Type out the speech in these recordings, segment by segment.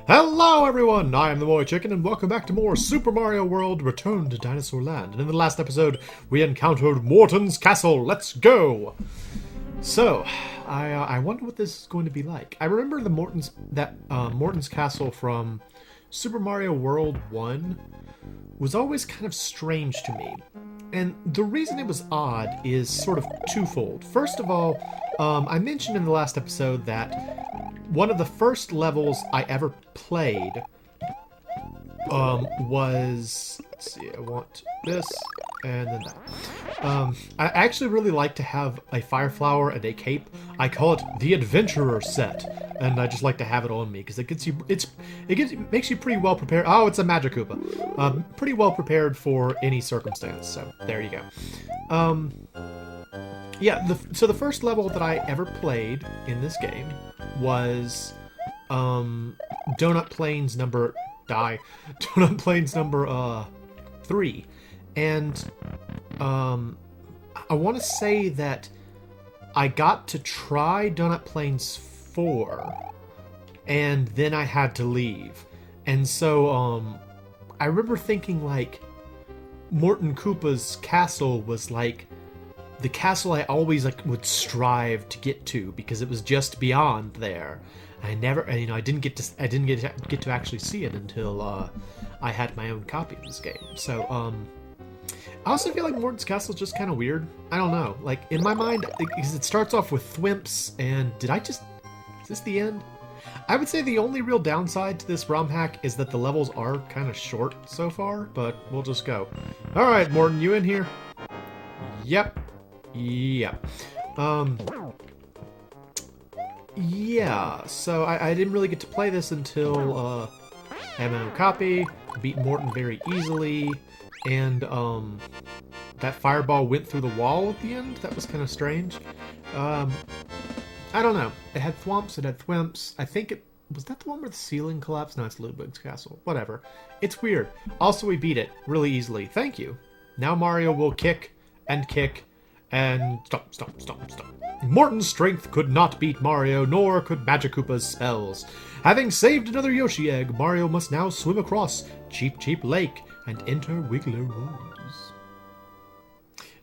Hello everyone, I am the MoeChicken and welcome back to more Super Mario World Return to Dinosaur Land. And in the last episode, we encountered Mortons Castle. Let's go! So, I wonder what this is going to be like. I remember the Mortons Castle from Super Mario World 1 was always kind of strange to me. And the reason it was odd is sort of twofold. First of all, I mentioned in the last episode that one of the first levels I ever played was... Let's see, I want this, and then that. I actually really like to have a fire flower and a cape. I call it the Adventurer set, and I just like to have it on me because it makes you pretty well prepared. Oh, it's a Magic Koopa. Pretty well prepared for any circumstance. So there you go. Yeah. So the first level that I ever played in this game was Donut Plains number 3, and I want to say that I got to try Donut Plains 4, and then I had to leave, and so I remember thinking like Morton Koopa's castle was like the castle I always would strive to get to because it was just beyond there. I didn't get to actually see it until I had my own copy of this game. So I also feel like Morton's Castle is just kind of weird. I don't know. Like in my mind, because it starts off with thwimps, and is this the end? I would say the only real downside to this ROM hack is that the levels are kind of short so far, but we'll just go. All right, Morton, you in here? Yep. Yep. Yeah, so I didn't really get to play this until I had my own copy, beat Morton very easily, and that fireball went through the wall at the end. That was kind of strange. I don't know. It had thwomps, it had thwimps. I think it... Was that the one where the ceiling collapsed? No, it's Ludwig's Castle. Whatever. It's weird. Also, we beat it really easily. Thank you. Now Mario will kick and kick and stop. Morton's strength could not beat Mario, nor could Magic Koopa's spells. Having saved another Yoshi egg, Mario must now swim across Cheep Lake and enter Wiggler Woods.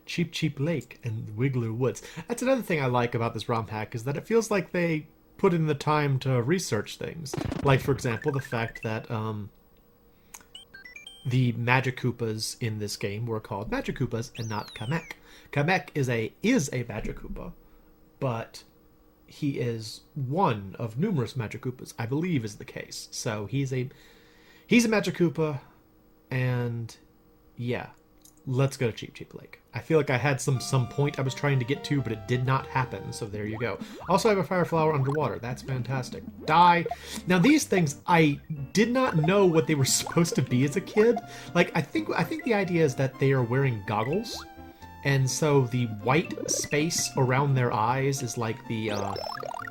Cheep Lake and Wiggler Woods. That's another thing I like about this ROM hack, is that it feels like they put in the time to research things. Like, for example, the fact that the Magic Koopas in this game were called Magic Koopas and not Kamek. Kamek is a Magic Koopa, but he is one of numerous Magic Koopas, I believe is the case. So he's a Magic Koopa, and yeah, let's go to Cheep Lake. I feel like I had some point I was trying to get to, but it did not happen, so there you go. Also, I have a fire flower underwater. That's fantastic. Die. Now, these things, I did not know what they were supposed to be as a kid. Like, I think the idea is that they are wearing goggles, and so the white space around their eyes is like the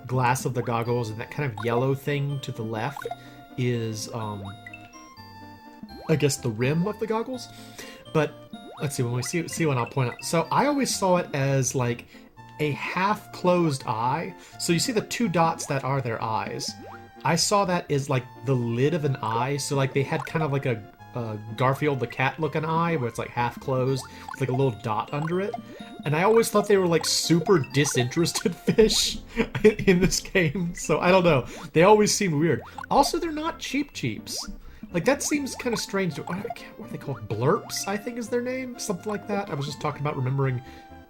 glass of the goggles, and that kind of yellow thing to the left is, I guess, the rim of the goggles. But let's see, when we see one, I'll point out. So I always saw it as like a half-closed eye. So you see the two dots that are their eyes. I saw that as like the lid of an eye. So like they had kind of like a Garfield the cat looking eye where it's like half closed with like a little dot under it. And I always thought they were like super disinterested fish in this game. So I don't know. They always seem weird. Also, they're not Cheeps. Like, that seems kind of strange. What are they called? Blurps, I think is their name? Something like that. I was just talking about remembering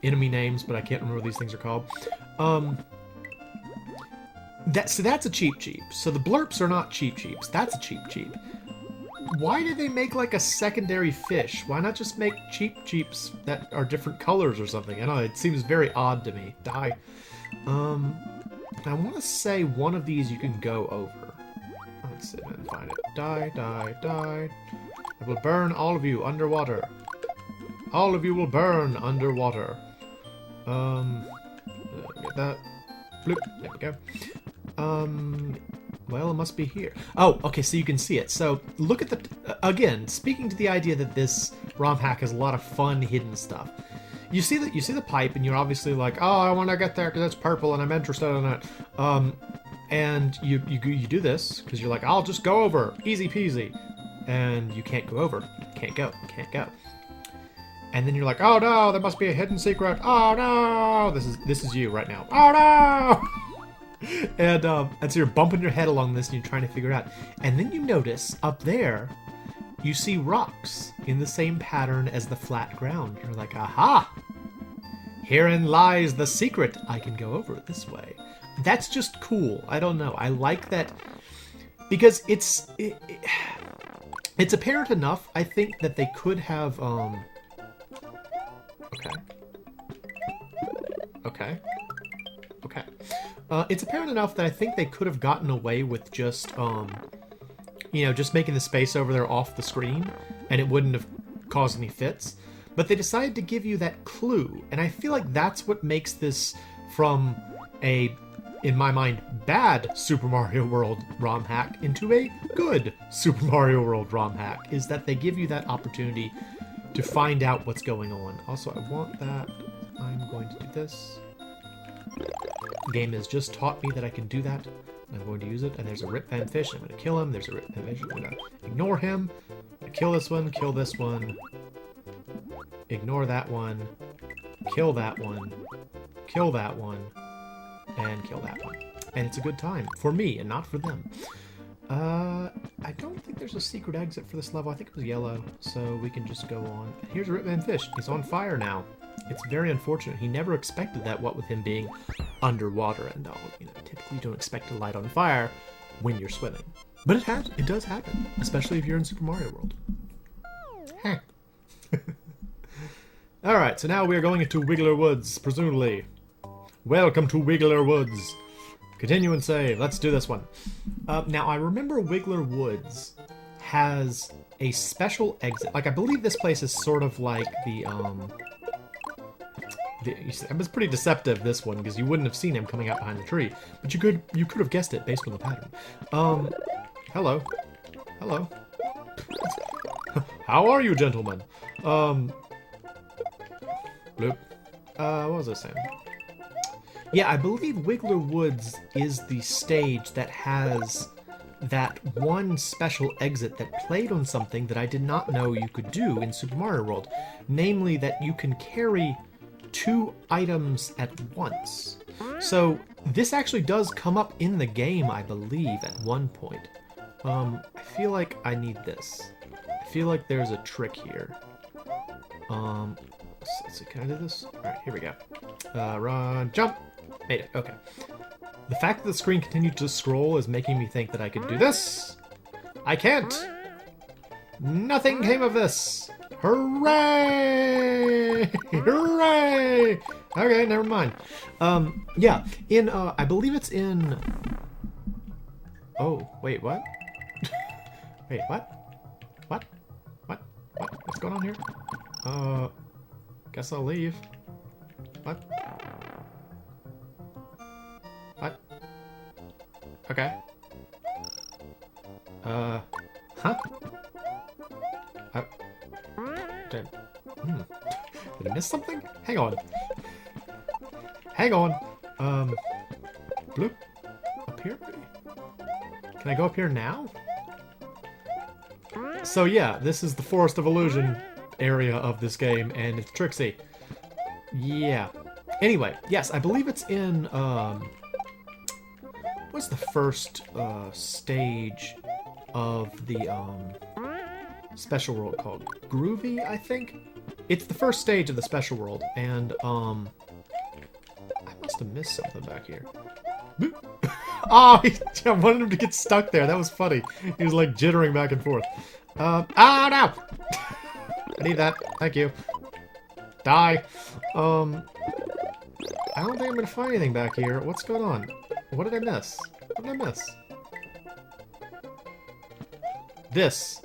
enemy names, but I can't remember what these things are called. So that's a Cheep. So the Blurps are not Cheeps. That's a Cheep. Why did they make, like, a secondary fish? Why not just make Cheeps that are different colors or something? I don't know, it seems very odd to me. Die. I want to say one of these you can go over. Let's see if I can find it. Die. I will burn all of you underwater. All of you will burn underwater. Get that. Bloop. There we go. Well, it must be here. Oh, okay, so you can see it. So, look at the... again, speaking to the idea that this ROM hack has a lot of fun hidden stuff. You see the pipe, and you're obviously like, oh, I want to get there because it's purple and I'm interested in it. And you do this because you're like, I'll just go over, easy peasy, and you can't go over, can't go. And then you're like, oh no, there must be a hidden secret. Oh no, this is you right now. Oh no. And so you're bumping your head along this and you're trying to figure it out. And then you notice up there, you see rocks in the same pattern as the flat ground. You're like, aha! Herein lies the secret. I can go over it this way. That's just cool. I don't know. I like that because it's apparent enough. I think that they could have. Okay. It's apparent enough that I think they could have gotten away with just just making the space over there off the screen, and it wouldn't have caused any fits. But they decided to give you that clue, and I feel like that's what makes this from a, in my mind, bad Super Mario World ROM hack into a good Super Mario World ROM hack, is that they give you that opportunity to find out what's going on. Also, I want that. I'm going to do this. The game has just taught me that I can do that. I'm going to use it, and there's a Rip Van Fish. I'm going to kill him. There's a Rip Van Fish. I'm going to ignore him. Kill this one. Kill this one. Ignore that one. Kill that one. Kill that one. And kill that one. And it's a good time. For me, and not for them. I don't think there's a secret exit for this level. I think it was yellow, so we can just go on. Here's a Rip Van Fish. He's on fire now. It's very unfortunate. He never expected that, what with him being underwater and all. Typically you don't expect to light on fire when you're swimming. But it does happen, especially if you're in Super Mario World. Huh. Alright, so now we are going into Wiggler Woods, presumably. Welcome to Wiggler Woods. Continue and save. Let's do this one. Now, I remember Wiggler Woods has a special exit. Like, I believe this place is sort of like it was pretty deceptive, this one, because you wouldn't have seen him coming out behind the tree. But you could have guessed it based on the pattern. Hello. Hello. How are you, gentlemen? Bloop. What was I saying? Yeah, I believe Wiggler Woods is the stage that has that one special exit that played on something that I did not know you could do in Super Mario World. Namely, that you can carry 2 items at once. So, this actually does come up in the game, I believe, at one point. I feel like I need this. I feel like there's a trick here. Let's see, can I do this? Alright, here we go. Run, jump! Made it, okay. The fact that the screen continued to scroll is making me think that I could do this. I can't! Nothing came of this! Hooray! Hooray! Okay, never mind. Yeah, in, I believe it's in... Oh, wait, what? Wait, what? What? What? What? What's going on here? Guess I'll leave. What? What? Okay. Huh? Did I miss something? Hang on. Hang on. Bloop. Up here? Can I go up here now? So yeah, this is the Forest of Illusion area of this game, and it's Trixie. Yeah. Anyway, yes, I believe it's in, what's the first, stage of the, Special World called? Groovy, I think? It's the first stage of the Special World, and, I must have missed something back here. Oh, I wanted him to get stuck there. That was funny. He was, like, jittering back and forth. No! I need that. Thank you. Die. I don't think I'm gonna find anything back here. What's going on? What did I miss? What did I miss? This.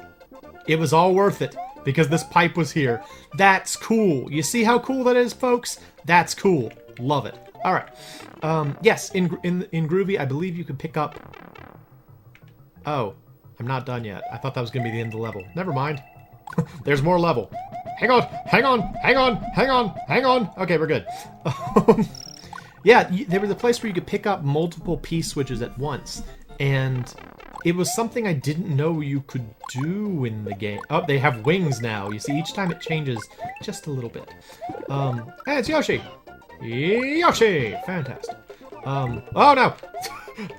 It was all worth it, because this pipe was here. That's cool. You see how cool that is, folks? That's cool. Love it. Alright. Yes, in Groovy, I believe you can pick up... Oh. I'm not done yet. I thought that was going to be the end of the level. Never mind. There's more level. Hang on! Hang on! Hang on! Hang on! Hang on! Okay, we're good. Yeah, there was a place where you could pick up multiple P-switches at once, and it was something I didn't know you could do in the game. Oh, they have wings now. You see, each time it changes just a little bit. Hey, it's Yoshi! Yoshi! Fantastic. Oh no!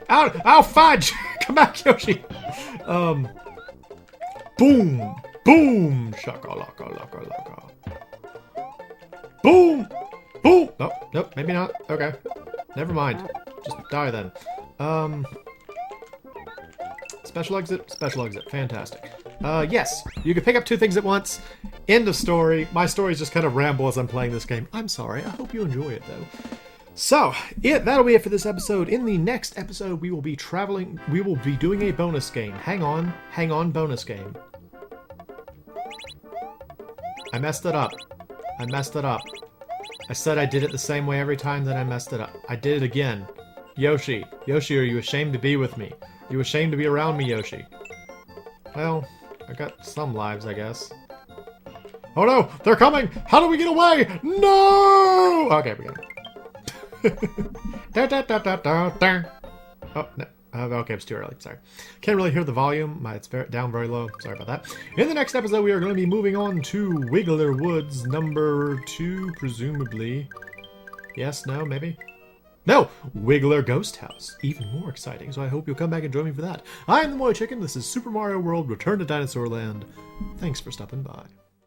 Ow, fudge! Come back, Yoshi! Boom! Boom! Shaka-laka, laka, laka. Boom! Boom! Nope, maybe not. Okay. Never mind. Just die then. Special exit, special exit. Fantastic. Yes, you can pick up 2 things at once. End of story. My stories just kind of ramble as I'm playing this game. I'm sorry. I hope you enjoy it, though. So, that'll be it for this episode. In the next episode, we will be traveling. We will be doing a bonus game. Hang on, bonus game. I messed it up. I said I did it the same way every time, then I messed it up. I did it again. Yoshi, are you ashamed to be with me? Are you ashamed to be around me, Yoshi? Well, I got some lives, I guess. Oh no! They're coming! How do we get away? No! Okay, we got it. Oh, no. Okay, it's too early. Sorry. Can't really hear the volume. It's down very low. Sorry about that. In the next episode, we are going to be moving on to Wiggler Woods number 2, presumably. Yes? No? Maybe? No! Wiggler Ghost House. Even more exciting, so I hope you'll come back and join me for that. I'm the MoeChicken. This is Super Mario World Return to Dinosaur Land. Thanks for stopping by.